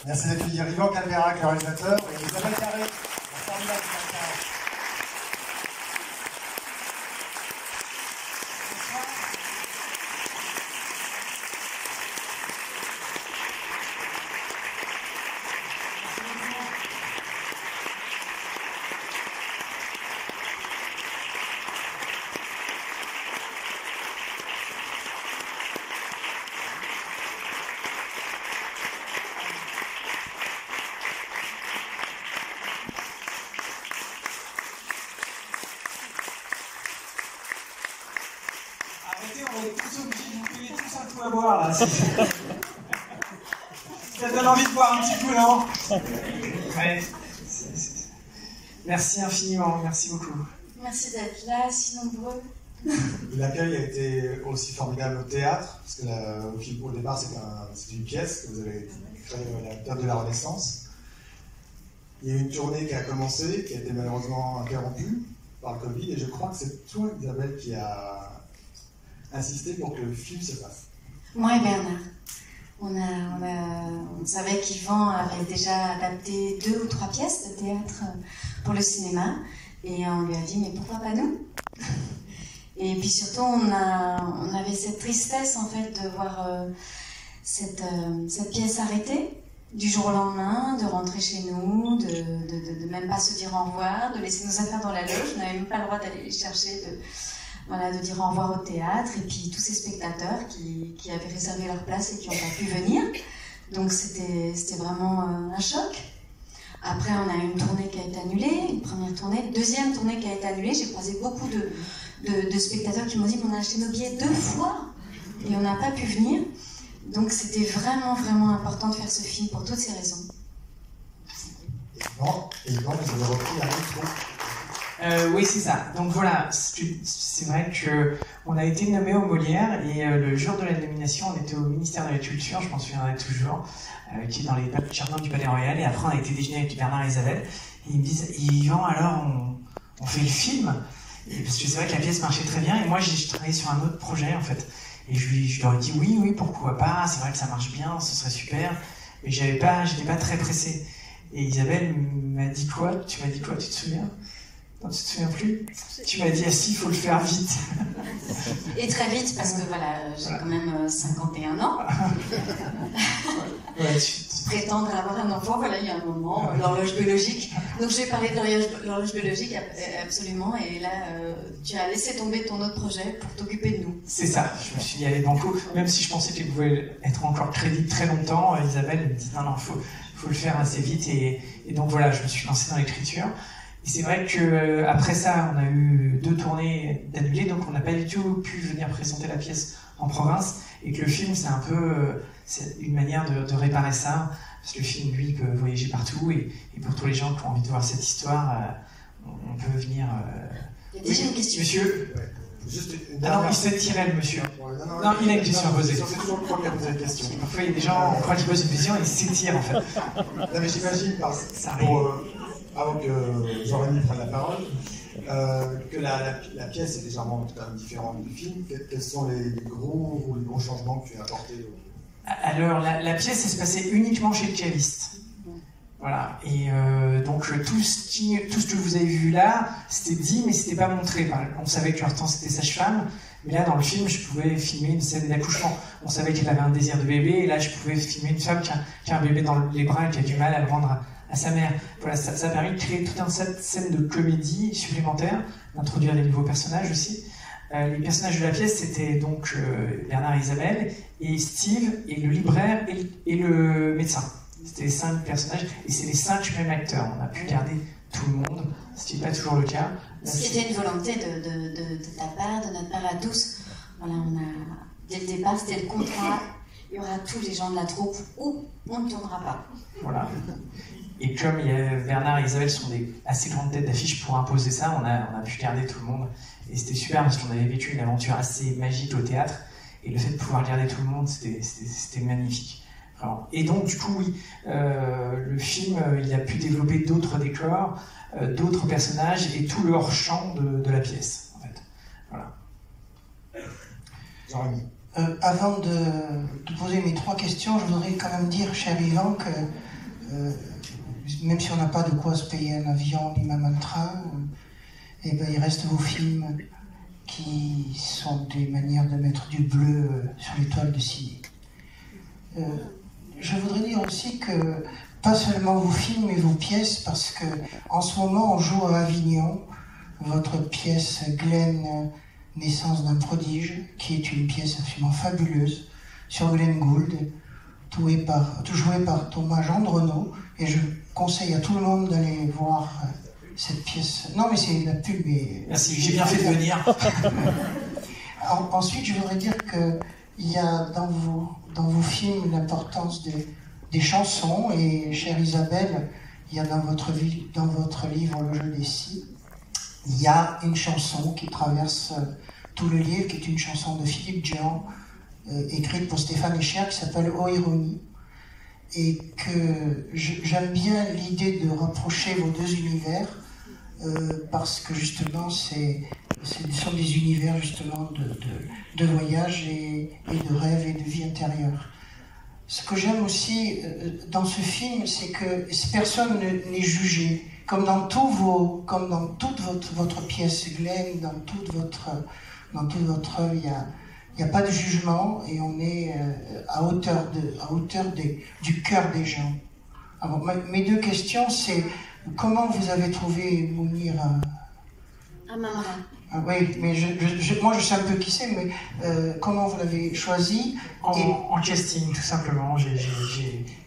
Merci d'accueillir Yvan Calverac, le réalisateur, et Isabelle Carré, la formidable Isabelle. On est tous obligés de vous payer tous un coup à boire là. Ça donne envie de boire un petit coup, non? Ouais. Merci infiniment, merci beaucoup. Merci d'être là, si nombreux. L'accueil a été aussi formidable au théâtre, parce que au départ c'est une pièce que vous avez créée à la théâtre de la Renaissance. Il y a eu une tournée qui a commencé, qui a été malheureusement interrompue par le Covid, et je crois que c'est toi, Isabelle, qui a insisté pour que le film se fasse. Moi et Bernard. On savait qu'Yvan avait déjà adapté 2 ou 3 pièces de théâtre pour le cinéma, et on lui a dit mais pourquoi pas nous? Et puis surtout on avait cette tristesse en fait de voir cette pièce arrêtée du jour au lendemain, de rentrer chez nous, de même pas se dire au revoir, de laisser nos affaires dans la loge. On n'avait même pas le droit d'aller les chercher, de dire au revoir au théâtre, et puis tous ces spectateurs qui avaient réservé leur place et qui n'ont pas pu venir. Donc c'était vraiment un choc. Après, on a eu une tournée qui a été annulée, une première tournée, deuxième tournée qui a été annulée. J'ai croisé beaucoup de spectateurs qui m'ont dit qu'on a acheté nos billets 2 fois et on n'a pas pu venir. Donc c'était vraiment, vraiment important de faire ce film pour toutes ces raisons. Et Yvan, vous avez repris un micro. Oui, c'est ça. Donc voilà, c'est vrai qu'on a été nommé au Molière, et le jour de la nomination, on était au ministère de la Culture, je m'en souviendrai toujours, qui est dans les jardins du Palais Royal, et après on a été déjeuner avec Bernard et Isabelle, et ils me disent « Yvan, alors on fait le film ?» Parce que c'est vrai que la pièce marchait très bien, et moi j'ai travaillé sur un autre projet en fait. Et je leur ai dit oui, pourquoi pas, c'est vrai que ça marche bien, ce serait super, mais j'étais pas très pressé. Et Isabelle m'a dit quoi? Tu m'as dit quoi, tu te souviens? Non, tu te souviens plus? Tu m'as dit, ah si, il faut le faire vite. Et très vite, parce que voilà, j'ai quand même 51 ans. Ouais, Prétendre avoir un enfant, voilà, il y a un moment, l'horloge biologique. Donc je vais parler de l'horloge biologique, absolument, et là, tu as laissé tomber ton autre projet pour t'occuper de nous. C'est ça, je me suis dit, allez, banco, même si je pensais qu'il pouvait être encore crédible très longtemps, Isabelle me dit, non, faut le faire assez vite, et donc voilà, je me suis lancé dans l'écriture. Et c'est vrai qu'après ça, on a eu 2 tournées d'annulées, donc on n'a pas du tout pu venir présenter la pièce en province, et que le film, c'est un peu une manière de réparer ça, parce que le film, lui, peut voyager partout, et pour tous les gens qui ont envie de voir cette histoire, on peut venir... Il y a déjà une question. Monsieur? Ouais. Juste non, il s'est tiré, le monsieur. Non, il a une question à poser. C'est toujours le premier à poser une question. Parfois, il y a des gens, on croit qu'ils posent une question, et ils s'étirent, en fait. Non, mais j'imagine, avant que Jean-Rémy prenne la parole, que la pièce est légèrement quand même différente du film. Quels sont les gros changements que tu as apportés? Alors, la pièce, elle se passait uniquement chez le caviste. Voilà. Et donc, tout ce que vous avez vu là, c'était dit, mais c'était pas montré. On savait que Hortense était sage-femme, mais là, dans le film, je pouvais filmer une scène d'accouchement. On savait qu'elle avait un désir de bébé, et là, je pouvais filmer une femme qui a un bébé dans les bras et qui a du mal à le rendre à sa mère. Voilà, ça a permis de créer toute une scène de comédie supplémentaire, d'introduire des nouveaux personnages aussi. Les personnages de la pièce, c'était donc Bernard et Isabelle, et Steve, et le libraire, et le médecin. C'était les 5 personnages, et c'est les 5 mêmes acteurs. On a pu garder tout le monde, ce qui n'est pas toujours le cas. C'était une volonté de ta part, de notre part à tous. Voilà, dès le départ, c'était le contrat. Il y aura tous les gens de la troupe, ou on ne tournera pas. Voilà. Et comme Bernard et Isabelle sont des assez grandes têtes d'affiche pour imposer ça, on a pu garder tout le monde. Et c'était super parce qu'on avait vécu une aventure assez magique au théâtre. Et le fait de pouvoir garder tout le monde, c'était magnifique. Vraiment. Et donc, du coup, oui, le film, il a pu développer d'autres décors, d'autres personnages et tout le hors-champ de la pièce, en fait. Voilà. Jean-Rémy. Avant de poser mes 3 questions, je voudrais quand même dire, cher Yvan, que même si on n'a pas de quoi se payer un avion ni même un train, et ben, il reste vos films qui sont des manières de mettre du bleu sur les toiles de ciné. Je voudrais dire aussi que pas seulement vos films mais vos pièces, parce que en ce moment on joue à Avignon votre pièce Glenn, Naissance d'un prodige, qui est une pièce absolument fabuleuse sur Glenn Gould, jouée par Thomas Gendreau, et je conseille à tout le monde d'aller voir cette pièce. Non mais c'est la pub. Merci, j'ai bien fait de venir. Ensuite, je voudrais dire qu'il y a dans vos films l'importance des chansons, et chère Isabelle, il y a dans votre livre Le jeu des si, il y a une chanson qui traverse tout le livre, qui est une chanson de Philippe Dian, écrite pour Stéphane Echer, qui s'appelle « Oh Ironie », et que j'aime bien l'idée de rapprocher vos deux univers, parce que justement ce sont des univers justement de voyage et de rêve et de vie intérieure. Ce que j'aime aussi dans ce film, c'est que personne n'est jugé. Comme dans toute votre pièce Glenn, dans toute votre œuvre, il n'y a pas de jugement, et on est à hauteur du cœur des gens. Alors, mes deux questions, c'est comment vous avez trouvé Mounir Amara. Oui, mais moi je sais un peu qui c'est, mais comment vous l'avez choisi? En casting, tout simplement.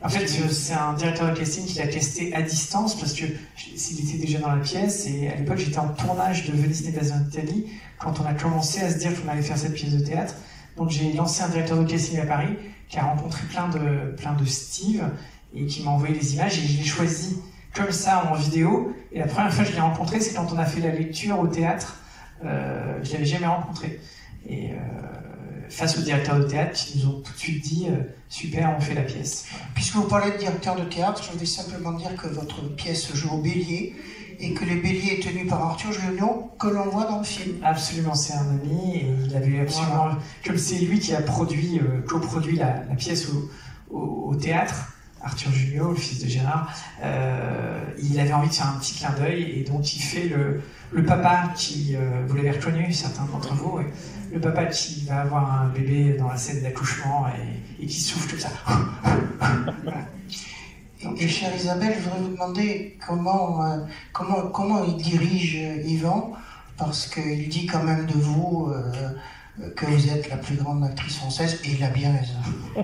En fait, c'est un directeur de casting qui l'a testé à distance, parce que s'il était déjà dans la pièce, et à l'époque j'étais en tournage de Venise n'est pas en Italie, quand on a commencé à se dire qu'on allait faire cette pièce de théâtre. Donc j'ai lancé un directeur de casting à Paris, qui a rencontré plein de Steve, et qui m'a envoyé les images, et je l'ai choisi comme ça en vidéo. Et la première fois que je l'ai rencontré, c'est quand on a fait la lecture au théâtre. Je l'avais jamais rencontré, et face au directeur de théâtre qui nous ont tout de suite dit super, on fait la pièce. Voilà. Puisque vous parlez de directeur de théâtre, je voulais simplement dire que votre pièce se joue au Bélier, et que le Bélier est tenu par Arthur Junot, que l'on voit dans le film. Absolument, c'est un ami, et il avait absolument, voilà. Comme c'est lui qui a coproduit la pièce au théâtre, Arthur Junot, le fils de Gérard, il avait envie de faire un petit clin d'œil, et donc il fait le papa qui, vous l'avez reconnu, certains d'entre vous, le papa qui va avoir un bébé dans la scène d'accouchement et qui souffle comme ça. Voilà. Et chère Isabelle, je voudrais vous demander comment il dirige Yvan, parce qu'il dit quand même de vous que vous êtes la plus grande actrice française, et il a bien raison. Non,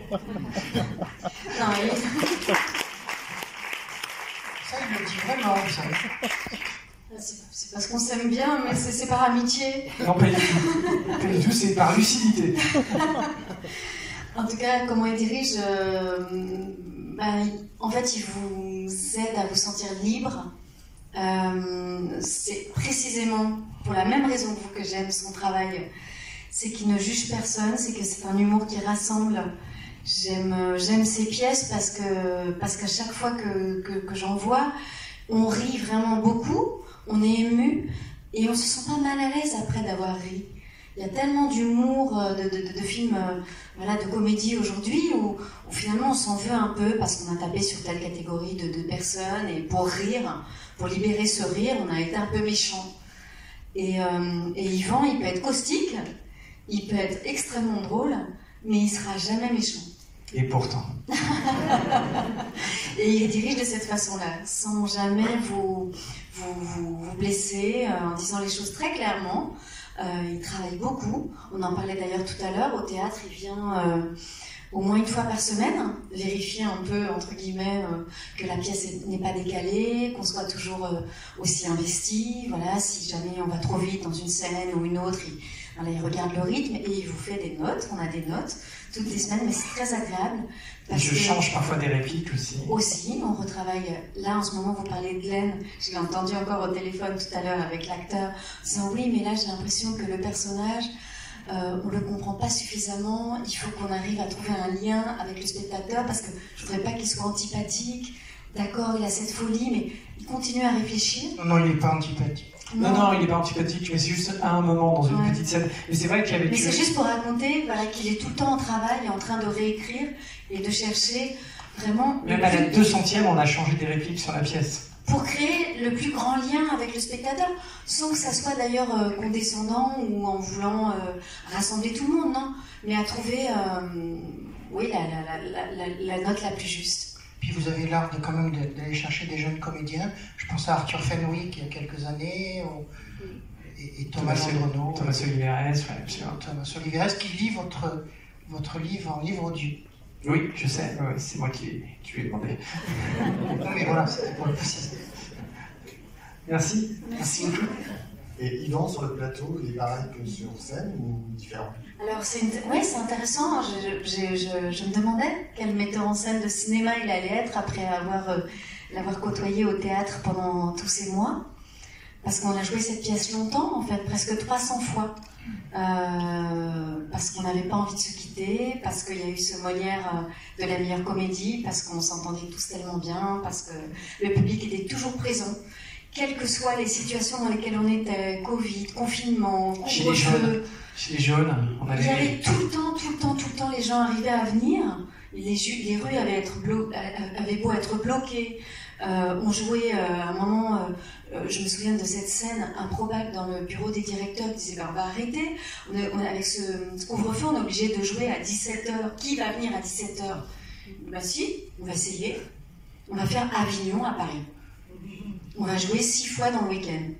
Ça, il le dit vraiment, ça. c'est parce qu'on s'aime bien, mais c'est par amitié. Non, pas du tout. Pas du tout, c'est par lucidité. En tout cas, comment il dirige, en fait, il vous aide à vous sentir libre. C'est précisément pour la même raison que vous que j'aime son travail. C'est qu'il ne juge personne, c'est que c'est un humour qui rassemble. J'aime ses pièces parce qu'à chaque fois que j'en vois, on rit vraiment beaucoup, on est ému, et on se sent pas mal à l'aise après d'avoir ri. Il y a tellement d'humour, de films, de comédie aujourd'hui, où finalement on s'en veut un peu parce qu'on a tapé sur telle catégorie de personnes, et pour rire, pour libérer ce rire, on a été un peu méchant. Et Yvan, il peut être caustique, il peut être extrêmement drôle, mais il sera jamais méchant. Et pourtant. Et il dirige de cette façon-là, sans jamais vous blesser, en disant les choses très clairement. Il travaille beaucoup. On en parlait d'ailleurs tout à l'heure. Au théâtre, il vient au moins une fois par semaine vérifier un peu, entre guillemets, que la pièce n'est pas décalée, qu'on soit toujours aussi investi. Voilà, si jamais on va trop vite dans une scène ou une autre, il regarde le rythme et il vous fait des notes. On a des notes toutes les semaines, mais c'est très agréable. Je change parfois des répliques aussi. Aussi, on retravaille. Là, en ce moment, vous parlez de Glenn. Je l'ai entendu encore au téléphone tout à l'heure avec l'acteur, disant oui, mais là, j'ai l'impression que le personnage, on le comprend pas suffisamment. Il faut qu'on arrive à trouver un lien avec le spectateur, parce que je voudrais pas qu'il soit antipathique. D'accord, il a cette folie, mais il continue à réfléchir. Non, il n'est pas antipathique. Non, il n'est pas antipathique, mais c'est juste à un moment dans une petite scène. Mais c'est vrai qu'avec. Mais c'est juste pour raconter qu'il est tout le temps en travail, en train de réécrire et de chercher Vraiment. Même à la 200e, on a changé des répliques sur la pièce. Pour créer le plus grand lien avec le spectateur, sans que ça soit d'ailleurs condescendant ou en voulant rassembler tout le monde, non. Mais à trouver, oui, la note la plus juste. Puis vous avez l'art de quand même d'aller chercher des jeunes comédiens. Je pense à Arthur Fenwick il y a quelques années, et Thomas Landreneau. Thomas Oliveres, ouais, absolument. Thomas Oliveres qui lit votre livre en livre audio. Oui, je sais, ouais, c'est moi qui lui ai demandé. Non mais voilà, c'était pour le préciser. Merci. Merci. Et Yvan, sur le plateau, il est pareil que sur scène ou différent? Alors, c'est intéressant. Je me demandais quel metteur en scène de cinéma il allait être après l'avoir côtoyé au théâtre pendant tous ces mois. Parce qu'on a joué cette pièce longtemps, en fait, presque 300 fois. Parce qu'on n'avait pas envie de se quitter, parce qu'il y a eu ce Molière de la meilleure comédie, parce qu'on s'entendait tous tellement bien, parce que le public était toujours présent. Quelles que soient les situations dans lesquelles on était, Covid, confinement, couvre-feu. Chez les jaunes, on avait... Il y avait tout le temps, les gens arrivaient à venir. Les rues avaient beau être bloquées. On jouait à un moment, je me souviens de cette scène improbable dans le bureau des directeurs qui disait on va arrêter. Avec ce couvre-feu, on est obligé de jouer à 17h. Qui va venir à 17h? Ben si, on va essayer. On va faire Avignon à Paris. On va jouer 6 fois dans le week-end.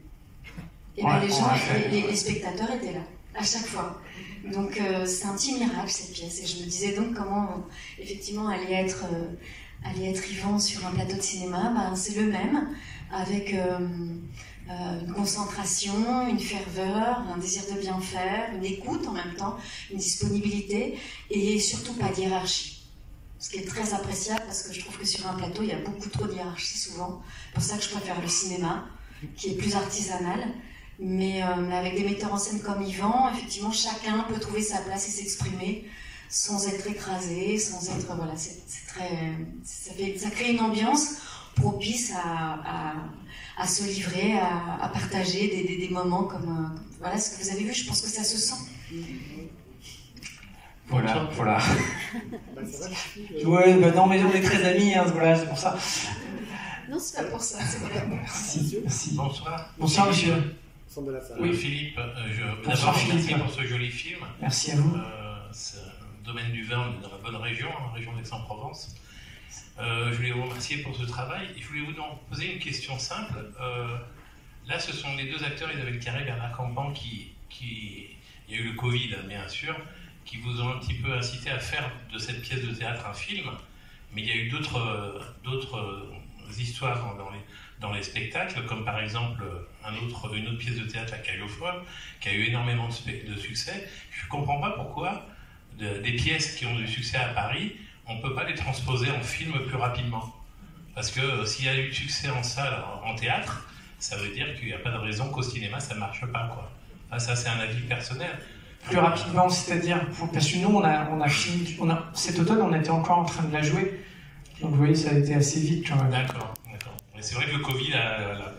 Et ben les gens, les spectateurs étaient là, à chaque fois. Donc c'est un petit miracle cette pièce. Et je me disais donc comment effectivement allait être Yvan sur un plateau de cinéma. Ben, c'est le même, avec une concentration, une ferveur, un désir de bien faire, une écoute en même temps, une disponibilité et surtout pas de hiérarchie. Ce qui est très appréciable parce que je trouve que sur un plateau, il y a beaucoup trop de hiérarchie souvent. C'est pour ça que je préfère le cinéma, qui est plus artisanal. Mais avec des metteurs en scène comme Yvan, effectivement, chacun peut trouver sa place et s'exprimer sans être écrasé, sans être... Voilà, ça crée une ambiance propice à se livrer, à partager des moments comme... Voilà, ce que vous avez vu, je pense que ça se sent. Voilà. Ouais, bah non, mais on est très amis, hein, voilà, c'est pour ça. Non, c'est pas pour ça, c'est vrai. Merci. Bonsoir. Bonsoir, monsieur. Oui, Philippe, Bonsoir, d'abord Philippe. merci pour ce joli film. Merci à vous. C'est le domaine du vin, on est dans la bonne région, la région d'Aix-en-Provence. Je voulais vous remercier pour ce travail. Je voulais vous poser une question simple. Là, ce sont les deux acteurs, Isabelle Carré et Bernard Campan, il y a eu le Covid, bien sûr, qui vous ont un petit peu incité à faire de cette pièce de théâtre un film, mais il y a eu d'autres histoires dans les spectacles, comme par exemple une autre pièce de théâtre, La Caille-aux-Foies, qui a eu énormément de succès. Je ne comprends pas pourquoi des pièces qui ont du succès à Paris, on ne peut pas les transposer en film plus rapidement. Parce que s'il y a eu du succès en salle, en théâtre, ça veut dire qu'il n'y a pas de raison qu'au cinéma ça ne marche pas, quoi. Enfin, ça, c'est un avis personnel. Plus rapidement, c'est-à-dire, parce que nous, on a fini, cet automne, on était encore en train de la jouer. Donc vous voyez, ça a été assez vite quand même. D'accord. Mais c'est vrai que le Covid a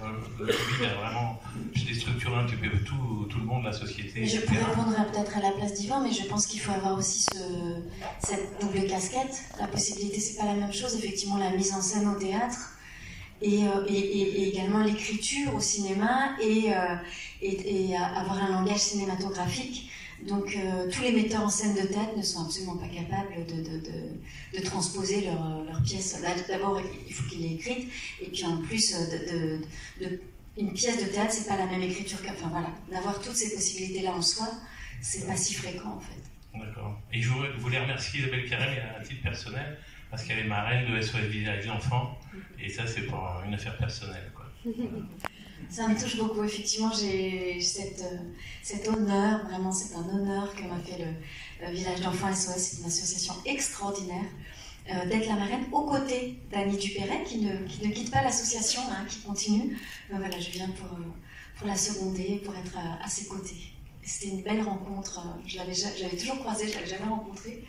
vraiment déstructuré un petit peu tout le monde, la société. Je peux répondre peut-être à la place d'Yvan, mais je pense qu'il faut avoir aussi cette double casquette. La possibilité, c'est pas la même chose. Effectivement, la mise en scène au théâtre et également l'écriture au cinéma et avoir un langage cinématographique. Donc tous les metteurs en scène de théâtre ne sont absolument pas capables de transposer leur pièce. D'abord, il faut qu'il l'ait écrite, et puis en plus, une pièce de théâtre, c'est pas la même écriture enfin voilà, d'avoir toutes ces possibilités-là en soi, c'est pas si fréquent en fait. D'accord. Et je voulais remercier Isabelle Carré à titre personnel, parce qu'elle est marraine de SOS Village d'enfants, et ça c'est pour une affaire personnelle, quoi. Ça me touche beaucoup, effectivement, j'ai cet honneur, vraiment c'est un honneur que m'a fait le Village d'enfants SOS, c'est une association extraordinaire, d'être la marraine aux côtés d'Annie Dupéret, qui ne quitte pas l'association, hein, qui continue. Donc voilà, je viens pour la seconder, pour être à ses côtés. C'était une belle rencontre, je l'avais toujours croisée, je ne l'avais jamais rencontrée.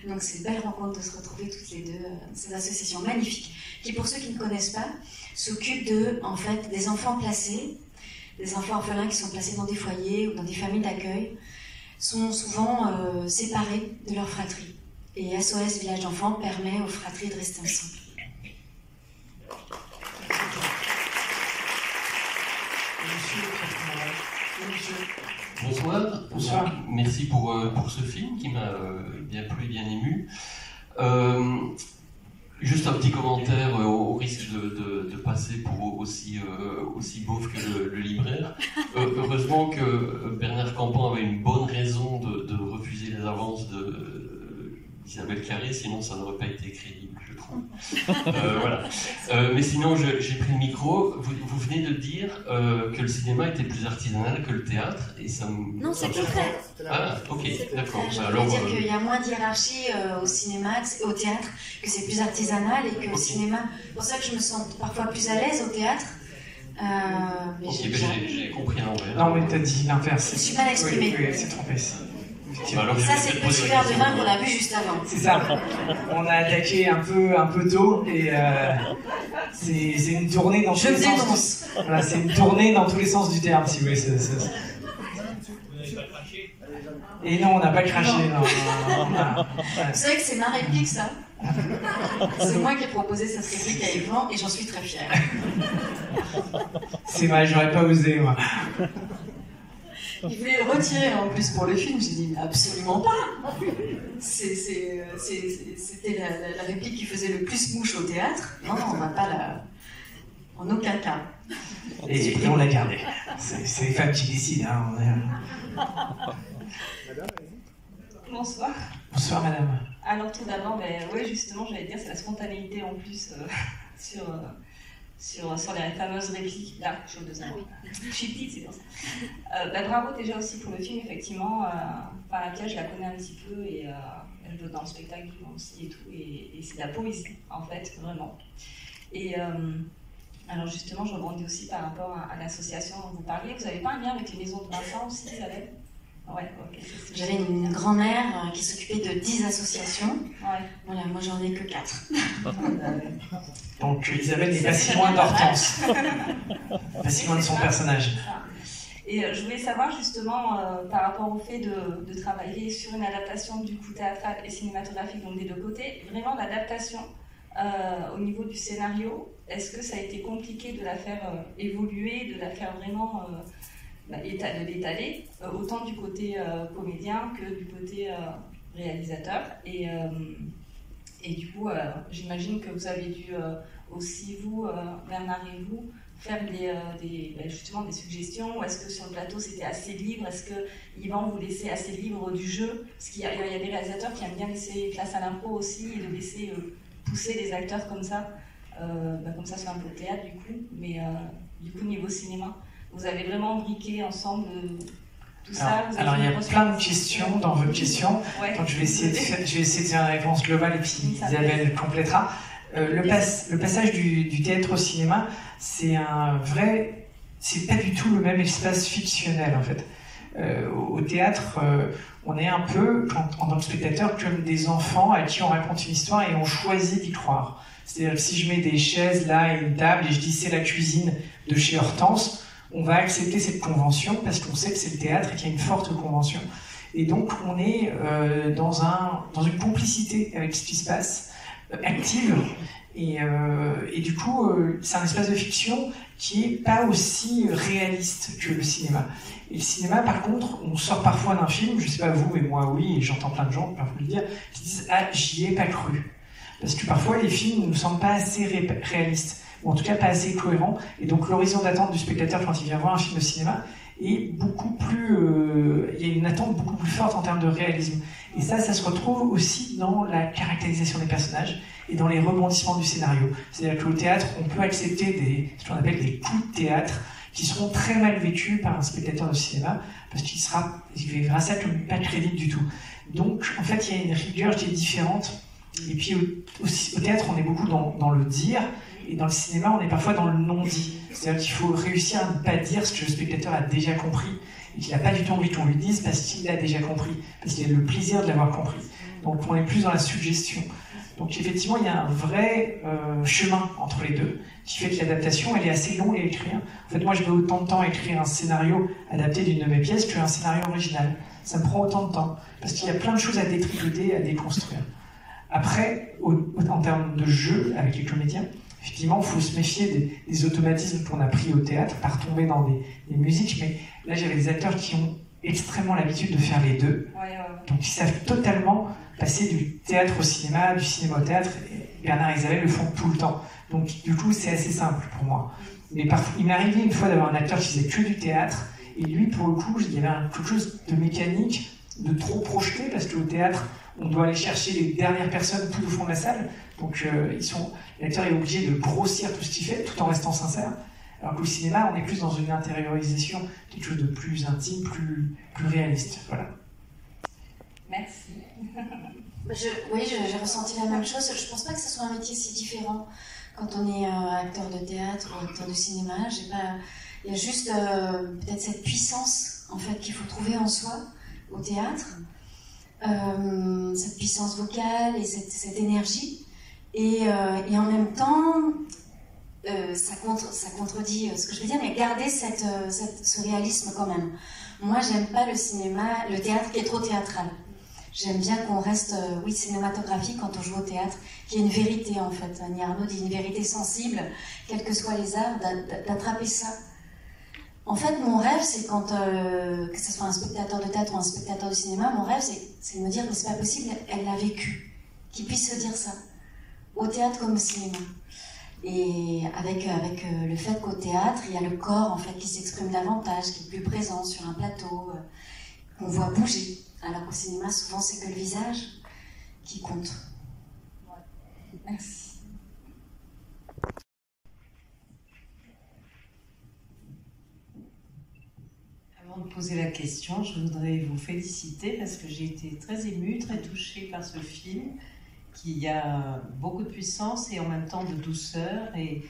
Donc c'est une belle rencontre de se retrouver toutes les deux. C'est une association magnifique, qui pour ceux qui ne connaissent pas, s'occupe en fait, des enfants placés, des enfants orphelins qui sont placés dans des foyers ou dans des familles d'accueil, sont souvent séparés de leur fratrie. Et SOS Village d'Enfants permet aux fratries de rester ensemble. Bonsoir. Bonsoir. Merci pour ce film qui m'a bien plu et bien ému. Juste un petit commentaire au risque de passer pour aussi beauf que le libraire. Heureusement que Bernard Campan avait une bonne raison de refuser les avances d'Isabelle Carré, sinon ça n'aurait pas été crédible, je trouve. Voilà. Mais sinon, j'ai pris le micro. Vous venez de dire que le cinéma était plus artisanal que le théâtre, et ça me... Non, c'est le contraire. Ah, ok, d'accord. Je veux dire qu'il y a moins de hiérarchie au cinéma, au théâtre, que c'est plus artisanal et que au cinéma. C'est pour ça que je me sens parfois plus à l'aise au théâtre. Mais j'ai compris l'envers. Non, mais t'as dit l'inverse. Je me suis mal exprimée. Oui, c'est trompé. Alors, ça, c'est le petit verre de vin qu'on a bu juste avant. C'est ça. On a attaqué un peu tôt et c'est une tournée dans tous les sens. Voilà, c'est une tournée dans tous les sens du terme, si vous voulez. Et non, on n'a pas craché. Non. Vous savez que c'est ma réplique, ça. C'est moi qui ai proposé cette réplique à Yvan et j'en suis très fière. C'est mal, j'aurais pas osé, moi. Il voulait le retirer en plus pour le film. J'ai dit, mais absolument pas. C'était la réplique qui faisait le plus mouche au théâtre. Non, on va pas la... En aucun cas. Et on l'a gardé. C'est les femmes qui décident. Hein. Bonsoir. Bonsoir, madame. Alors, tout d'abord, oui, justement, j'allais dire, c'est la spontanéité en plus sur les fameuses répliques. Là, je suis deux ans. Je suis petite, c'est pour ça. Bravo déjà aussi pour le film, effectivement. La pièce, je la connais un petit peu et elle joue dans le spectacle aussi et tout. Et c'est de la poésie, en fait, vraiment. Et alors, justement, je rebondis aussi par rapport à l'association dont vous parliez. Vous n'avez pas un lien avec les maisons de l'enfant aussi, Isabelle? Ouais, ok. J'avais une grand-mère qui s'occupait de 10 associations. Ouais. Voilà, moi j'en ai que 4. Donc Isabelle n'est pas si loin d'Hortense. Pas si loin de son personnage. Et je voulais savoir justement, par rapport au fait de travailler sur une adaptation du coup théâtral et cinématographique, donc des deux côtés, vraiment l'adaptation au niveau du scénario, est-ce que ça a été compliqué de la faire évoluer, de la faire vraiment... de l'étaler, autant du côté comédien que du côté réalisateur. Et du coup, j'imagine que vous avez dû aussi, vous, Bernard et vous, faire justement des suggestions. Ou est-ce que sur le plateau, c'était assez libre? Est-ce que Yvan vous laissait assez libre du jeu? Parce qu'il y a des réalisateurs qui aiment bien laisser place à l'impro aussi et de laisser pousser les acteurs comme ça. Comme ça, c'est un peu de théâtre, du coup. Mais du coup, niveau cinéma, vous avez vraiment briqué ensemble tout ça? Alors il y a plein de questions dans votre question. Ouais. Donc je vais essayer de faire une réponse globale et puis Isabelle complétera. Le passage du théâtre au cinéma, c'est pas du tout le même espace fictionnel en fait. Au théâtre, on est un peu, en tant que spectateur, comme des enfants à qui on raconte une histoire et on choisit d'y croire. C'est-à-dire que si je mets des chaises là et une table et je dis c'est la cuisine de chez Hortense, on va accepter cette convention parce qu'on sait que c'est le théâtre et qu'il y a une forte convention. Et donc on est dans une complicité avec ce qui se passe, active. Et du coup, c'est un espace de fiction qui est pas aussi réaliste que le cinéma. Et le cinéma, par contre, on sort parfois d'un film, je sais pas vous, mais moi oui, et j'entends plein de gens parfois le dire, qui disent « Ah, j'y ai pas cru ». Parce que parfois les films ne nous semblent pas assez réalistes, ou en tout cas pas assez cohérents, et donc l'horizon d'attente du spectateur quand il vient voir un film de cinéma est beaucoup plus... il y a une attente beaucoup plus forte en termes de réalisme. Et ça se retrouve aussi dans la caractérisation des personnages et dans les rebondissements du scénario. C'est-à-dire qu'au théâtre, on peut accepter ce qu'on appelle des coups de théâtre qui seront très mal vécus par un spectateur de cinéma parce qu'il verra ça comme pas crédible du tout. Donc, en fait, il y a une rigueur qui est différente. Et puis, au théâtre, on est beaucoup dans le dire, et dans le cinéma, on est parfois dans le non-dit. C'est-à-dire qu'il faut réussir à ne pas dire ce que le spectateur a déjà compris, et qu'il n'a pas du tout envie qu'on lui dise parce qu'il l'a déjà compris, parce qu'il a le plaisir de l'avoir compris. Donc, on est plus dans la suggestion. Donc effectivement, il y a un vrai chemin entre les deux, qui fait que l'adaptation, elle est assez longue à écrire. En fait, moi, je mets autant de temps à écrire un scénario adapté d'une de mes pièces qu'un scénario original. Ça me prend autant de temps, parce qu'il y a plein de choses à détricoter, à déconstruire. Après, en termes de jeu avec les comédiens, effectivement, il faut se méfier des automatismes qu'on a pris au théâtre, pas retomber dans des musiques, mais là j'avais des acteurs qui ont extrêmement l'habitude de faire les deux, donc ils savent totalement passer du théâtre au cinéma, du cinéma au théâtre, et Bernard et Isabelle le font tout le temps, donc du coup c'est assez simple pour moi. Mais parfois, il m'est arrivé une fois d'avoir un acteur qui faisait que du théâtre, et lui pour le coup il y avait quelque chose de mécanique, de trop projeté, parce qu'au théâtre on doit aller chercher les dernières personnes tout au fond de la salle, donc l'acteur est obligé de grossir tout ce qu'il fait tout en restant sincère. Alors qu'au cinéma, on est plus dans une intériorisation, quelque chose de plus intime, plus réaliste. Voilà. Merci. Oui, j'ai ressenti la même chose. Je ne pense pas que ce soit un métier si différent quand on est acteur de théâtre ou acteur de cinéma. Il y a juste peut-être cette puissance en fait, qu'il faut trouver en soi au théâtre. Cette puissance vocale et cette énergie. Et en même temps, ça contredit ce que je veux dire, mais garder ce réalisme quand même. Moi, j'aime pas le théâtre qui est trop théâtral. J'aime bien qu'on reste, cinématographique quand on joue au théâtre, qu'il y ait une vérité en fait. Annie Arnaud dit une vérité sensible, quels que soient les arts, d'attraper ça. En fait, mon rêve, c'est quand, que ce soit un spectateur de théâtre ou un spectateur de cinéma, mon rêve, c'est de me dire que c'est pas possible, elle l'a vécu. Qu'il puisse se dire ça, au théâtre comme au cinéma. Et avec le fait qu'au théâtre, il y a le corps en fait qui s'exprime davantage, qui est plus présent sur un plateau, qu'on voit bouger. Alors qu'au cinéma, souvent, c'est que le visage qui compte. Ouais. Merci. Avant de poser la question, je voudrais vous féliciter parce que j'ai été très émue, très touchée par ce film qui a beaucoup de puissance et en même temps de douceur. Et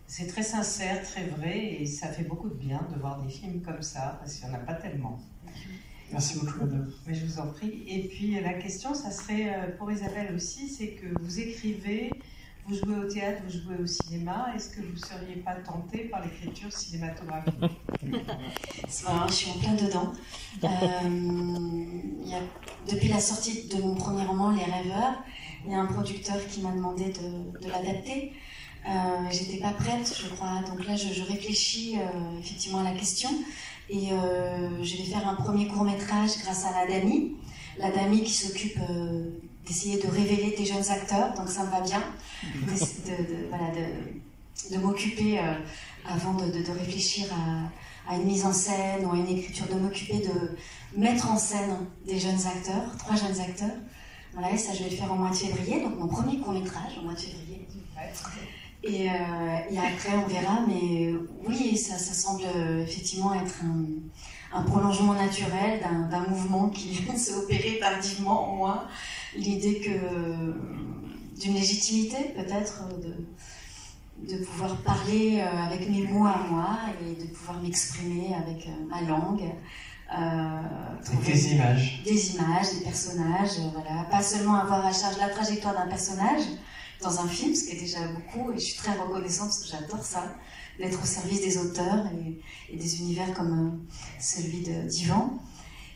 c'est très sincère, très vrai et ça fait beaucoup de bien de voir des films comme ça parce qu'il n'y en a pas tellement. Merci beaucoup, madame. Mais je vous en prie. Et puis la question, ça serait pour Isabelle aussi, c'est que vous écrivez, vous jouez au théâtre, vous jouez au cinéma. Est-ce que vous ne seriez pas tentée par l'écriture cinématographique? Je suis en plein dedans. Depuis la sortie de mon premier roman, Les Rêveurs, il y a un producteur qui m'a demandé de l'adapter. J'étais pas prête, je crois. Donc là, je réfléchis effectivement à la question. Et je vais faire un premier court-métrage grâce à l'ADAMI qui s'occupe d'essayer de révéler des jeunes acteurs, donc ça me va bien de m'occuper avant de réfléchir à une mise en scène ou à une écriture, de m'occuper de mettre en scène des jeunes acteurs, 3 jeunes acteurs. Voilà, et ça je vais le faire au mois de février, donc mon premier court-métrage au mois de février. Et après, on verra, mais oui, ça semble effectivement être un prolongement naturel d'un mouvement qui s'est opéré tardivement en moi. L'idée d'une légitimité, peut-être, de pouvoir parler avec mes mots à moi et de pouvoir m'exprimer avec ma langue. Des images. Des images, des personnages, voilà. Pas seulement avoir à charge la trajectoire d'un personnage, dans un film, ce qui est déjà beaucoup, et je suis très reconnaissante parce que j'adore ça, d'être au service des auteurs et des univers comme celui d'Yvan.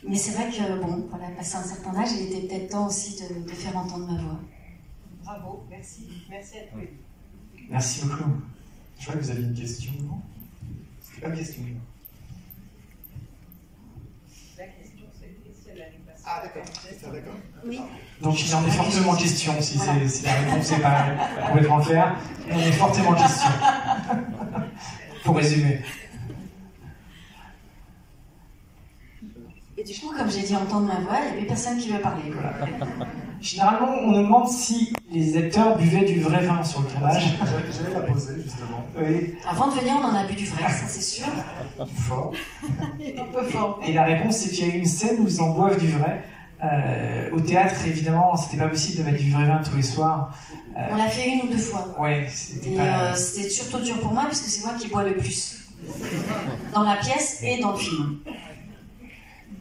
Mais c'est vrai que, passé un certain âge, il était peut-être temps aussi de faire entendre ma voix. Bravo, merci. Merci à tous. Merci beaucoup. Je crois que vous aviez une question, non? C'était pas une question. La question, c'était si elle allait passer. Ah, d'accord. Oui. Donc il en est fortement question, si la réponse n'est pas complètement claire, il en est fortement question. Pour résumer. Et du coup, comme j'ai dit entendre ma voix, il n'y a plus personne qui veut parler. Voilà. Généralement, on nous demande si les acteurs buvaient du vrai vin sur le tournage. J'allais la poser, justement. Oui. Avant de venir, on en a bu du vrai, ça c'est sûr. Fort. Un peu fort. Et la réponse, c'est qu'il y a eu une scène où ils en boivent du vrai. Au théâtre, évidemment, c'était pas possible de mettre du vrai vin tous les soirs. On l'a fait 1 ou 2 fois. Ouais, c'était Et pas... c'était surtout dur pour moi, puisque c'est moi qui bois le plus. Dans la pièce et dans le film.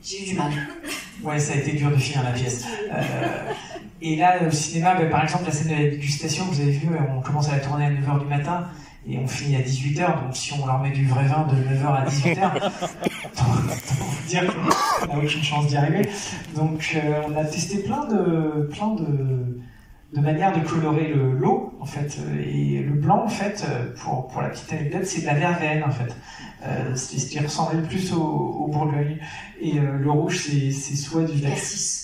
J'ai eu du mal. Ouais, ça a été dur de finir la pièce. Et là, au cinéma, par exemple, la scène de la dégustation, vous avez vu, on commence à la tourner à 9h du matin et on finit à 18h. Donc si on leur met du vrai vin de 9h à 18h, on peut dire qu'on n'a aucune chance d'y arriver. Donc on a testé plein de de manière de colorer l'eau, en fait. Et le blanc, en fait, pour la petite anecdote, c'est de la verveine, en fait. C'est ce qui ressemblait le plus au Bourgogne. Et le rouge, c'est soit de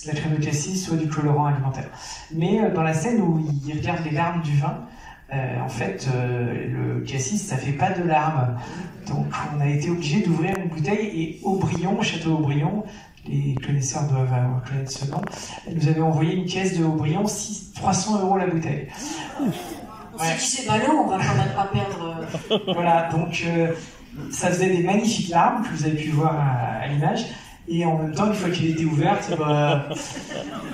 la crème de cassis, soit du colorant alimentaire. Mais dans la scène où il regarde les larmes du vin, en fait, le cassis, ça fait pas de larmes. Donc, on a été obligé d'ouvrir une bouteille et Aubryon, Château Aubryon, les connaisseurs doivent connaître ce nom, elle nous avait envoyé une caisse de Aubryon, 300 € la bouteille. Ouais. Si c'est ballot, on va quand même pas perdre. Voilà, donc ça faisait des magnifiques larmes que vous avez pu voir à l'image. Et en même temps, une fois qu'il était ouverte,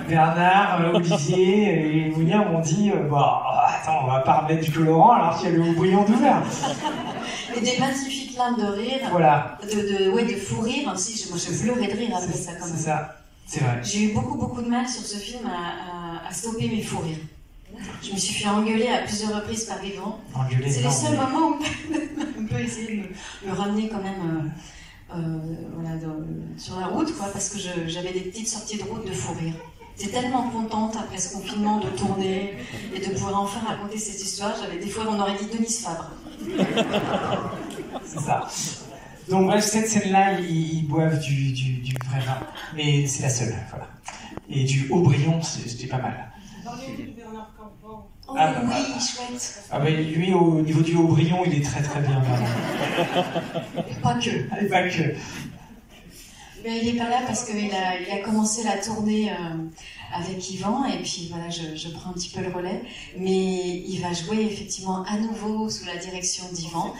Bernard, Olivier et Mounia m'ont dit attends, on va pas remettre du colorant alors qu'il y a le Aubryon d'ouvert. Et des magnifiques larmes de rire, voilà. de fou rire. Moi, je pleurais de rire après ça quand même. C'est ça, c'est vrai. J'ai eu beaucoup de mal sur ce film à stopper mes fous rires. Je me suis fait engueuler à plusieurs reprises par Yvan. C'est les seuls moments où on peut essayer de me ramener quand même sur la route, quoi, parce que j'avais des petites sorties de route de fou rire. J'étais tellement contente après ce confinement de tourner et de pouvoir enfin raconter cette histoire. J'avais des fois, on aurait dit Denise Fabre. C'est ça. Donc bref, cette scène-là, ils boivent du vrai vin, mais c'est la seule, voilà. Et du Aubryon, c'était pas mal. Oh oui, chouette. Ah ben lui, au niveau du Aubryon, il est très bien. Pas que. Pas que. Mais il n'est pas là parce qu'il a commencé la tournée avec Yvan, et puis voilà, je prends un petit peu le relais. Mais il va jouer effectivement à nouveau sous la direction d'Yvan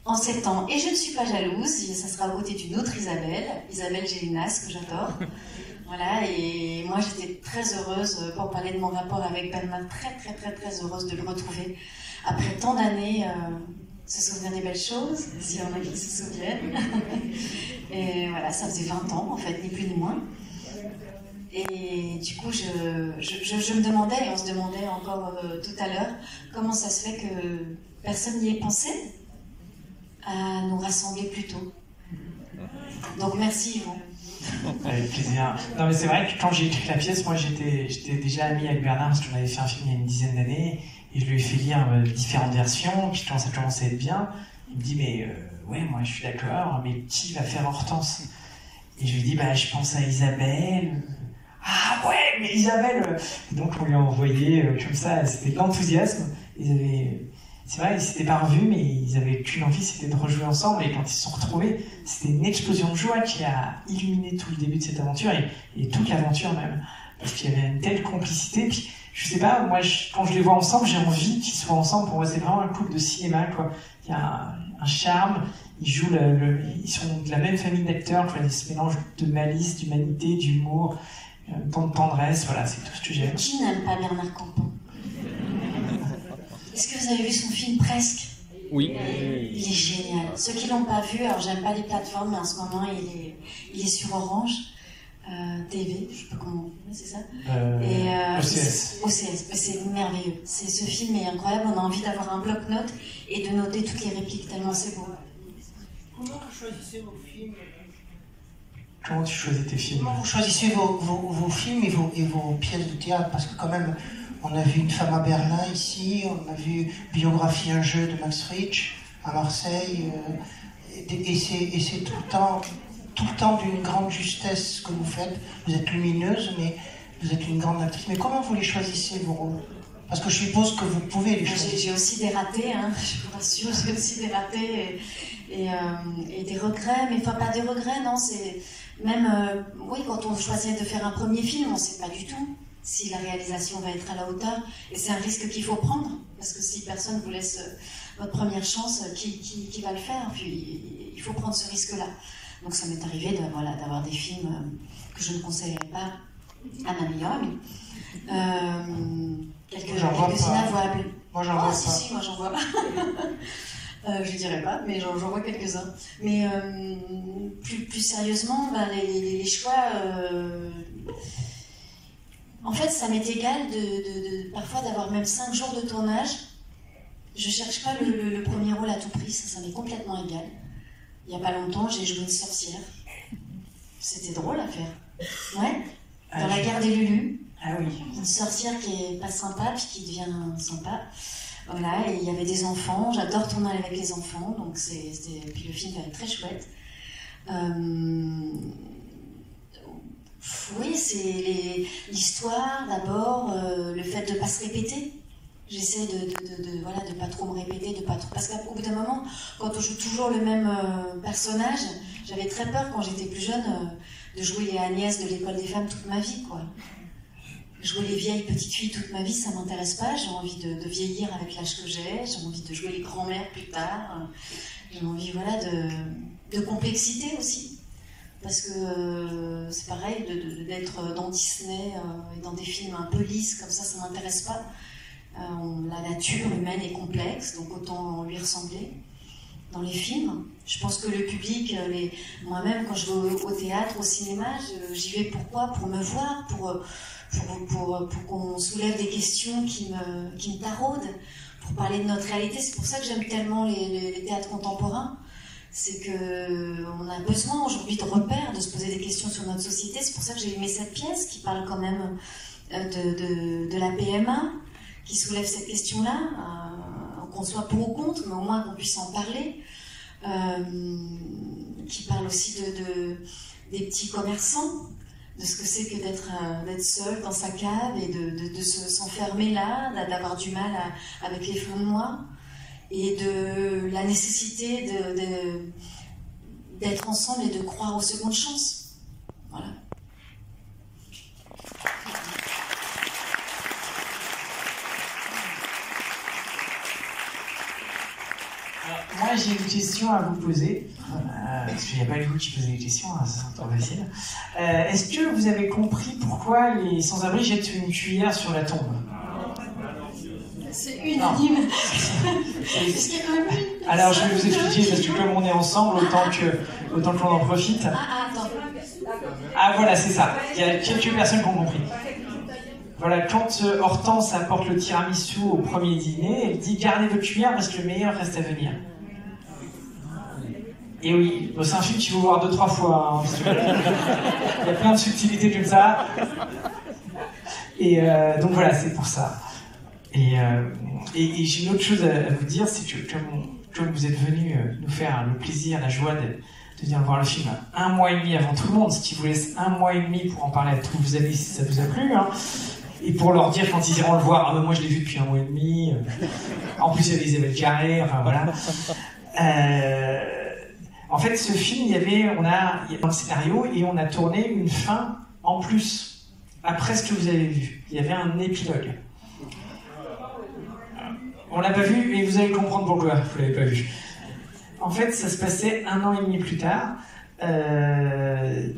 en septembre. Et je ne suis pas jalouse, ça sera aux côtés d'une autre Isabelle Gélinas, que j'adore. Voilà, et moi j'étais très heureuse, pour parler de mon rapport avec Bernard, très heureuse de le retrouver après tant d'années. Se souvenir des belles choses, s'il y en a qui se souviennent. Et voilà, ça faisait 20 ans, en fait, ni plus ni moins. Et du coup, je me demandais, et on se demandait encore tout à l'heure, comment ça se fait que personne n'y ait pensé à nous rassembler plus tôt. Donc merci Yvon. Avec plaisir. Non mais c'est vrai que quand j'ai écrit la pièce, moi j'étais déjà ami avec Bernard parce qu'on avait fait un film il y a une dizaine d'années. Et je lui ai fait lire différentes versions, puis quand ça commençait à être bien, il me dit ouais, moi je suis d'accord, mais qui va faire Hortense? Et je lui dis je pense à Isabelle. Ah ouais, mais Isabelle. Et donc on lui a envoyé comme ça, c'était l'enthousiasme. C'est vrai, ils s'étaient pas revus, mais ils avaient qu'une envie, c'était de rejouer ensemble. Et quand ils se sont retrouvés, c'était une explosion de joie qui a illuminé tout le début de cette aventure et toute l'aventure même, parce qu'il y avait une telle complicité. Puis, je sais pas, moi, quand je les vois ensemble, j'ai envie qu'ils soient ensemble. Pour moi, c'est vraiment un couple de cinéma, quoi. Il y a un charme, ils jouent, ils sont de la même famille d'acteurs, quoi. Ils se mélangent de malice, d'humanité, d'humour, tant de tendresse, voilà, c'est tout ce que j'aime. Qui n'aime pas Bernard Campan? Est-ce que vous avez vu son film Presque? Oui. Il est génial. Ceux qui l'ont pas vu, alors j'aime pas les plateformes, mais en ce moment, il est sur Orange. TV, je sais pas comment, c'est ça. OCS. OCS, c'est merveilleux. Ce film est incroyable, on a envie d'avoir un bloc-notes et de noter toutes les répliques, tellement c'est beau. Comment vous choisissez vos films? Comment tu choisis tes films? Comment vous choisissez vos films et vos pièces de théâtre? Parce que quand même, on a vu Une femme à Berlin ici, on a vu Biographie un jeu de Max Frisch à Marseille, et c'est tout le temps d'une grande justesse ce que vous faites. Vous êtes lumineuse, mais vous êtes une grande actrice. Mais comment vous les choisissez, vos rôles? Parce que je suppose que vous pouvez les choisir. J'ai aussi des ratés, hein, je vous rassure, j'ai aussi des ratés et des regrets, mais enfin pas des regrets, non, c'est même, oui, quand on choisit de faire un premier film, on ne sait pas du tout si la réalisation va être à la hauteur, et c'est un risque qu'il faut prendre, parce que si personne vous laisse votre première chance, qui va le faire? Puis il faut prendre ce risque-là. Donc ça m'est arrivé d'avoir des films que je ne conseillerais pas à ma meilleure amie. Quelques inavouables. Moi j'en vois pas. Si, moi j'en vois. Je ne dirais pas, mais j'en vois quelques-uns. Mais plus sérieusement, les choix... En fait, ça m'est égal parfois d'avoir même 5 jours de tournage. Je ne cherche pas le premier rôle à tout prix, ça m'est complètement égal. Il n'y a pas longtemps, j'ai joué une sorcière. C'était drôle à faire. Ouais. Dans La Guerre des Lulu. Ah oui. Une sorcière qui est pas sympa, puis qui devient sympa. Voilà, et il y avait des enfants. J'adore tourner avec les enfants, donc puis le film va être très chouette. Oui, c'est l'histoire d'abord, le fait de ne pas se répéter. J'essaie de pas trop me répéter, parce qu'au bout d'un moment, quand on joue toujours le même personnage, j'avais très peur quand j'étais plus jeune de jouer les Agnès de l'école des femmes toute ma vie, quoi. Jouer les vieilles petites filles toute ma vie, ça m'intéresse pas. J'ai envie de vieillir avec l'âge que j'ai envie de jouer les grands-mères plus tard. J'ai envie, voilà, de complexité aussi. Parce que c'est pareil, d'être dans Disney et dans des films un peu lisses, comme ça m'intéresse pas. La nature humaine est complexe, donc autant lui ressembler dans les films. Je pense que le public, moi-même, quand je vais au théâtre, au cinéma, j'y vais pourquoi? Pour me voir, pour qu'on soulève des questions qui me taraudent, pour parler de notre réalité. C'est pour ça que j'aime tellement les théâtres contemporains. C'est qu'on a besoin aujourd'hui de repères, de se poser des questions sur notre société. C'est pour ça que j'ai aimé cette pièce qui parle quand même de la PMA, qui soulève cette question-là, qu'on soit pour ou contre, mais au moins qu'on puisse en parler, qui parle aussi des petits commerçants, de ce que c'est que d'être seul dans sa cave et de s'enfermer là, d'avoir du mal avec les fins de mois, et de la nécessité d'être ensemble et de croire aux secondes chances. Voilà. Moi, j'ai une question à vous poser, parce qu'il n'y a pas que vous qui posez des questions, hein, c'est trop facile. Est-ce que vous avez compris pourquoi les sans-abri jettent une cuillère sur la tombe? C'est unanime. Alors, je vais vous expliquer, parce que comme on est ensemble, autant qu'on en profite. Attends. Ah, voilà, c'est ça. Il y a quelques personnes qui ont compris. Voilà, quand Hortense apporte le tiramisu au premier dîner, elle dit « Gardez votre cuillère parce que le meilleur reste à venir ». Et oui, c'est un film qu'il faut voir 2-3 fois. Hein, parce que il y a plein de subtilités comme ça. Et donc voilà, c'est pour ça. Et j'ai une autre chose à vous dire, c'est que comme vous êtes venus nous faire le plaisir, la joie de venir voir le film 1 mois et demi avant tout le monde, ce qui vous laisse 1 mois et demi pour en parler à tous vos amis si ça vous a plu, hein, et pour leur dire quand ils iront le voir, ah ben moi je l'ai vu depuis 1 mois et demi, en plus il y avait Isabelle Carré, enfin voilà. En fait, ce film, il y a dans le scénario, et on a tourné une fin en plus, après ce que vous avez vu. Il y avait un épilogue. On l'a pas vu, et vous allez comprendre pourquoi vous l'avez pas vu. En fait, ça se passait 1 an et demi plus tard. Il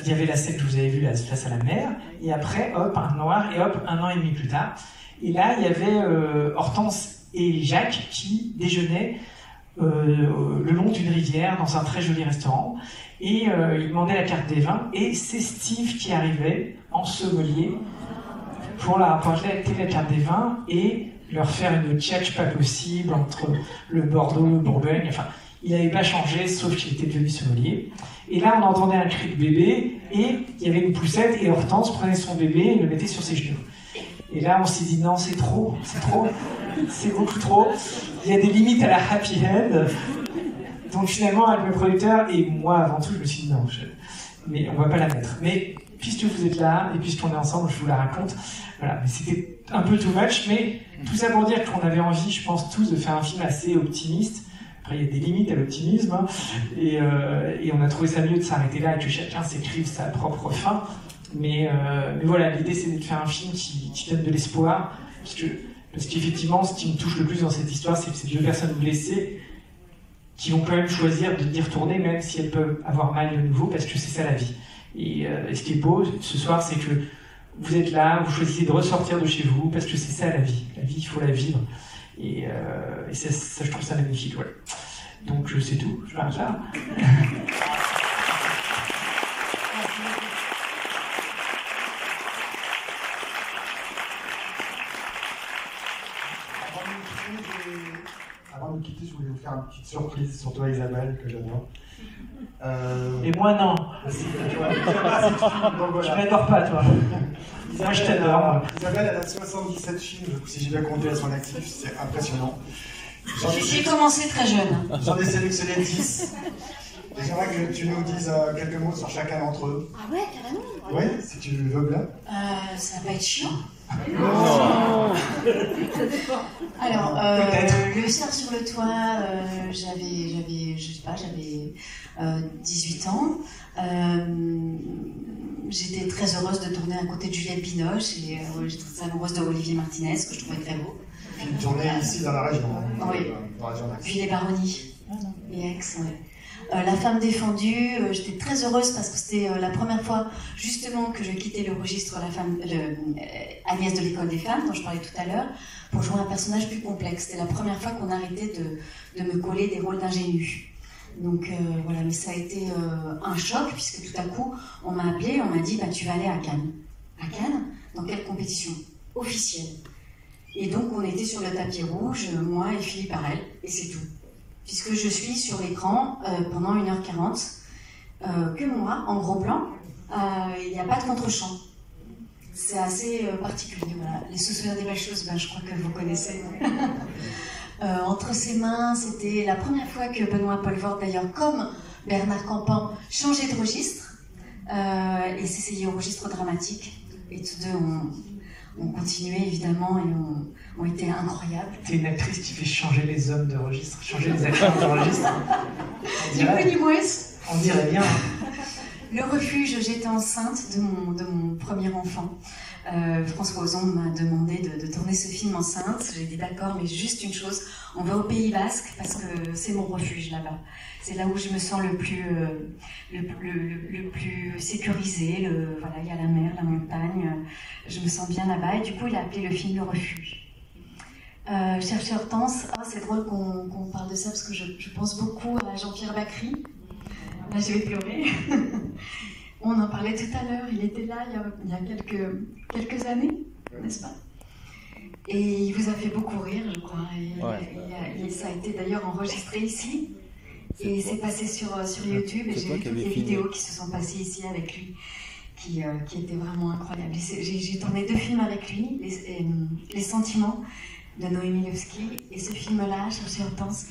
y avait la scène que vous avez vue face à la mer, et après, hop, un noir, et hop, 1 an et demi plus tard. Et là, il y avait Hortense et Jacques qui déjeunaient le long d'une rivière dans un très joli restaurant, et ils demandaient la carte des vins, et c'est Steve qui arrivait en sommelier pour leur apporter la carte des vins et leur faire une tchatch pas possible entre le Bordeaux et le Bourgogne. Enfin, il n'avait pas changé, sauf qu'il était devenu sommelier. Et là, on entendait un cri de bébé, et il y avait une poussette, et Hortense prenait son bébé et le mettait sur ses genoux. Et là, on s'est dit, non, c'est trop, c'est beaucoup trop. Il y a des limites à la happy end. Donc finalement, avec le producteur, et moi avant tout, je me suis dit, non, mais on va pas la mettre. Mais puisque vous êtes là, et puisqu'on est ensemble, je vous la raconte. Voilà, mais c'était un peu too much, mais tout ça pour dire qu'on avait envie, je pense tous, de faire un film assez optimiste. Après, il y a des limites à l'optimisme, hein, et on a trouvé ça mieux de s'arrêter là et que chacun s'écrive sa propre fin. Mais voilà, l'idée c'est de faire un film qui donne de l'espoir, parce qu'effectivement, ce qui me touche le plus dans cette histoire, c'est que ces 2 personnes blessées qui vont quand même choisir d'y retourner, même si elles peuvent avoir mal de nouveau, parce que c'est ça la vie. Et ce qui est beau ce soir, c'est que vous êtes là, vous choisissez de ressortir de chez vous, parce que c'est ça la vie. La vie, il faut la vivre. Et ça, je trouve ça magnifique. Ouais. Donc c'est tout, je m'arrête là. Avant de quitter, je voulais vous faire une petite surprise sur toi, Isabelle, que j'adore. Et moi, non. Donc, voilà. Je m'adore pas, toi. Moi, je t'adore. Isabelle, elle a 77 films, si j'ai bien compté à son actif, c'est impressionnant. J'ai commencé très jeune. J'en ai sélectionné 10. Et j'aimerais que tu nous dises quelques mots sur chacun d'entre eux. Ah ouais, carrément. Oui, si tu veux bien. Ça va être chiant. Non. Alors, le soir sur le toit, j'avais 18 ans. J'étais très heureuse de tourner à côté de Juliette Binoche et j'étais très amoureuse de Olivier Martinez, que je trouvais très beau. Une tournée ici dans la région. Oui. Dans la région d'Aix. Puis les Baronnies. Et Aix, ouais. La femme défendue, j'étais très heureuse parce que c'était la première fois justement que je quittais le registre Agnès de l'école des femmes, dont je parlais tout à l'heure, pour jouer un personnage plus complexe. C'était la première fois qu'on arrêtait de me coller des rôles d'ingénue. Donc voilà, mais ça a été un choc puisque tout à coup on m'a appelé, on m'a dit tu vas aller à Cannes. À Cannes? Dans quelle compétition? Officielle. Et donc on était sur le tapis rouge, moi et Philippe Arel, et c'est tout. Puisque je suis sur l'écran pendant 1h40, que moi, en gros plan, il n'y a pas de contre-champ. C'est assez particulier. Voilà. Les souvenirs des belles choses, je crois que vous connaissez. Entre ses mains, c'était la première fois que Benoît Poelvoorde, d'ailleurs, comme Bernard Campan, changeait de registre et s'essayait au registre dramatique. Et tous deux ont continué, évidemment, et ont été incroyables. T'es une actrice qui fait changer les hommes de registre, changer les acteurs de registre. On dirait bien. Le refuge, j'étais enceinte de mon premier enfant. François Ozon m'a demandé de tourner ce film enceinte. J'ai dit d'accord, mais juste une chose, on va au Pays Basque parce que c'est mon refuge là-bas. C'est là où je me sens le plus sécurisée. Voilà, il y a la mer, la montagne. Je me sens bien là-bas et du coup, il a appelé le film Le Refuge. Cherchez Hortense. C'est drôle qu'on parle de ça parce que je pense beaucoup à Jean-Pierre Bacry. Là, je vais pleurer. On en parlait tout à l'heure. Il était là il y a quelques années, n'est-ce pas? Et il vous a fait beaucoup rire, je crois. Et ça a été d'ailleurs enregistré ici. Et c'est passé sur YouTube. Et j'ai vu toutes les vidéos qui se sont passées ici avec lui, qui étaient vraiment incroyables. J'ai tourné 2 films avec lui, Les Sentiments de Noémie Levski et ce film-là, Cherchez Hortense.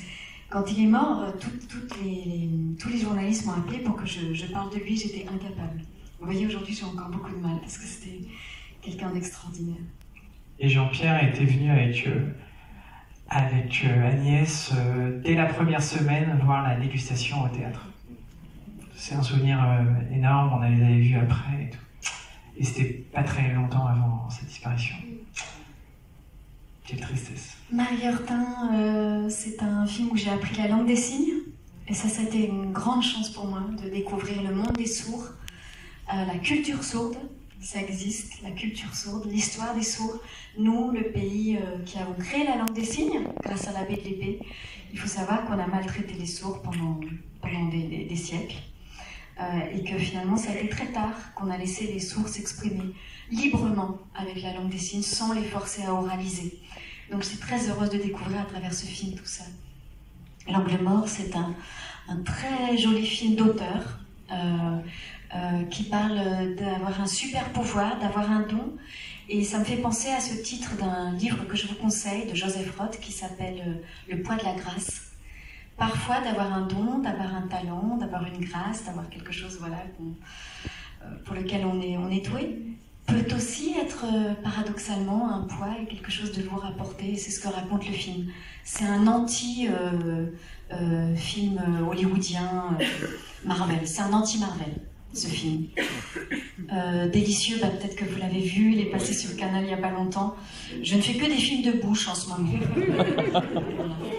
Quand il est mort, tous les journalistes m'ont appelé pour que je parle de lui, j'étais incapable. Vous voyez, aujourd'hui, j'ai encore beaucoup de mal parce que c'était quelqu'un d'extraordinaire. Et Jean-Pierre était venu avec Agnès dès la première semaine voir la dégustation au théâtre. C'est un souvenir énorme, on les avait vus après et tout. Et c'était pas très longtemps avant sa disparition. Quelle tristesse. Marie-Hortin, c'est un film où j'ai appris la langue des signes. Et ça a été une grande chance pour moi de découvrir le monde des sourds, la culture sourde, ça existe, la culture sourde, l'histoire des sourds. Nous, le pays qui avons créé la langue des signes, grâce à l'abbé de l'Épée, il faut savoir qu'on a maltraité les sourds pendant des siècles. Et que finalement, ça a été très tard qu'on a laissé les sourds s'exprimer librement avec la langue des signes, sans les forcer à oraliser. Donc, je suis très heureuse de découvrir à travers ce film tout ça. L'Angle mort, c'est un très joli film d'auteur qui parle d'avoir un super pouvoir, d'avoir un don. Et ça me fait penser à ce titre d'un livre que je vous conseille, de Joseph Roth, qui s'appelle Le poids de la grâce. Parfois, d'avoir un don, d'avoir un talent, d'avoir une grâce, d'avoir quelque chose voilà, pour lequel on est doué, peut aussi être paradoxalement un poids et quelque chose de lourd à porter. Et c'est ce que raconte le film. C'est un anti-film hollywoodien Marvel. C'est un anti-Marvel, ce film. Délicieux, peut-être que vous l'avez vu, il est passé sur le canal il n'y a pas longtemps. Je ne fais que des films de bouche en ce moment.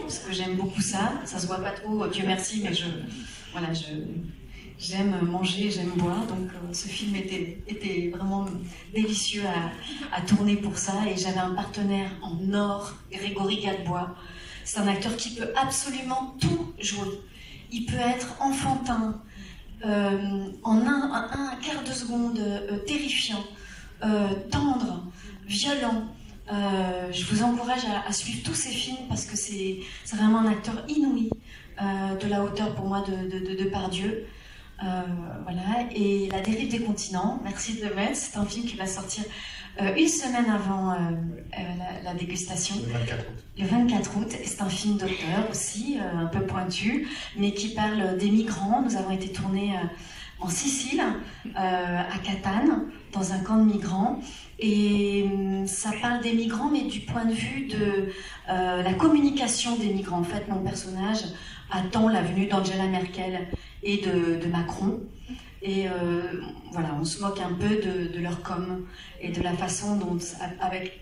Parce que j'aime beaucoup ça. Ça se voit pas trop, Dieu merci, mais j'aime manger, j'aime boire. Donc ce film était vraiment délicieux à tourner pour ça. Et j'avais un partenaire en or, Grégory Gadebois. C'est un acteur qui peut absolument tout jouer. Il peut être enfantin, en un quart de seconde, terrifiant, tendre, violent. Je vous encourage à suivre tous ces films parce que c'est vraiment un acteur inouï, de la hauteur pour moi de Depardieu. Voilà, et La dérive des continents, merci de le mettre, c'est un film qui va sortir une semaine avant la dégustation. Le 24 août. Le 24 août, et c'est un film d'auteur aussi, un peu pointu, mais qui parle des migrants. Nous avons été tournés en Sicile, à Catane, dans un camp de migrants. Et ça parle des migrants, mais du point de vue de la communication des migrants. En fait, mon personnage attend la venue d'Angela Merkel et de Macron. Et voilà, on se moque un peu de leur com et de la façon dont, avec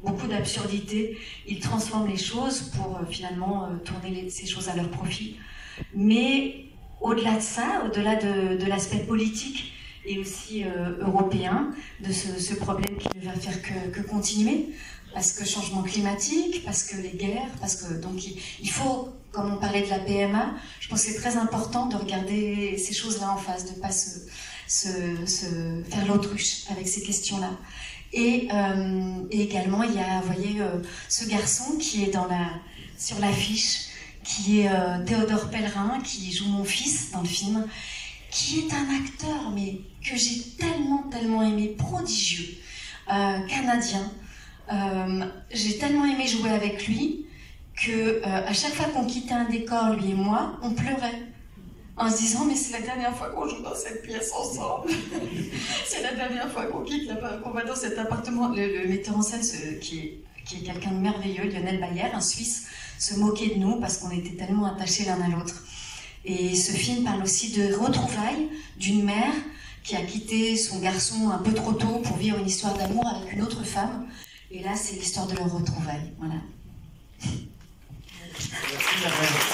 beaucoup d'absurdité, ils transforment les choses pour finalement tourner ces choses à leur profit. Mais au-delà de ça, au-delà de l'aspect politique et aussi européen, de ce problème qui ne va faire que continuer, parce que changement climatique, parce que les guerres, parce que donc il faut, comme on parlait de la PMA, je pense que c'est très important de regarder ces choses-là en face, de ne pas se faire l'autruche avec ces questions-là. Et également, il y a, vous voyez, ce garçon qui est sur l'affiche, qui est Théodore Pellerin, qui joue mon fils dans le film, qui est un acteur, mais que j'ai tellement aimé, prodigieux, canadien. J'ai tellement aimé jouer avec lui que à chaque fois qu'on quittait un décor, lui et moi, on pleurait en se disant mais c'est la dernière fois qu'on joue dans cette pièce ensemble. C'est la dernière fois qu'on va dans cet appartement. Le metteur en scène qui est quelqu'un de merveilleux, Lionel Bayer, un Suisse, se moquait de nous parce qu'on était tellement attachés l'un à l'autre. Et ce film parle aussi de retrouvailles d'une mère qui a quitté son garçon un peu trop tôt pour vivre une histoire d'amour avec une autre femme. Et là, c'est l'histoire de leur retrouvailles. Voilà. Merci,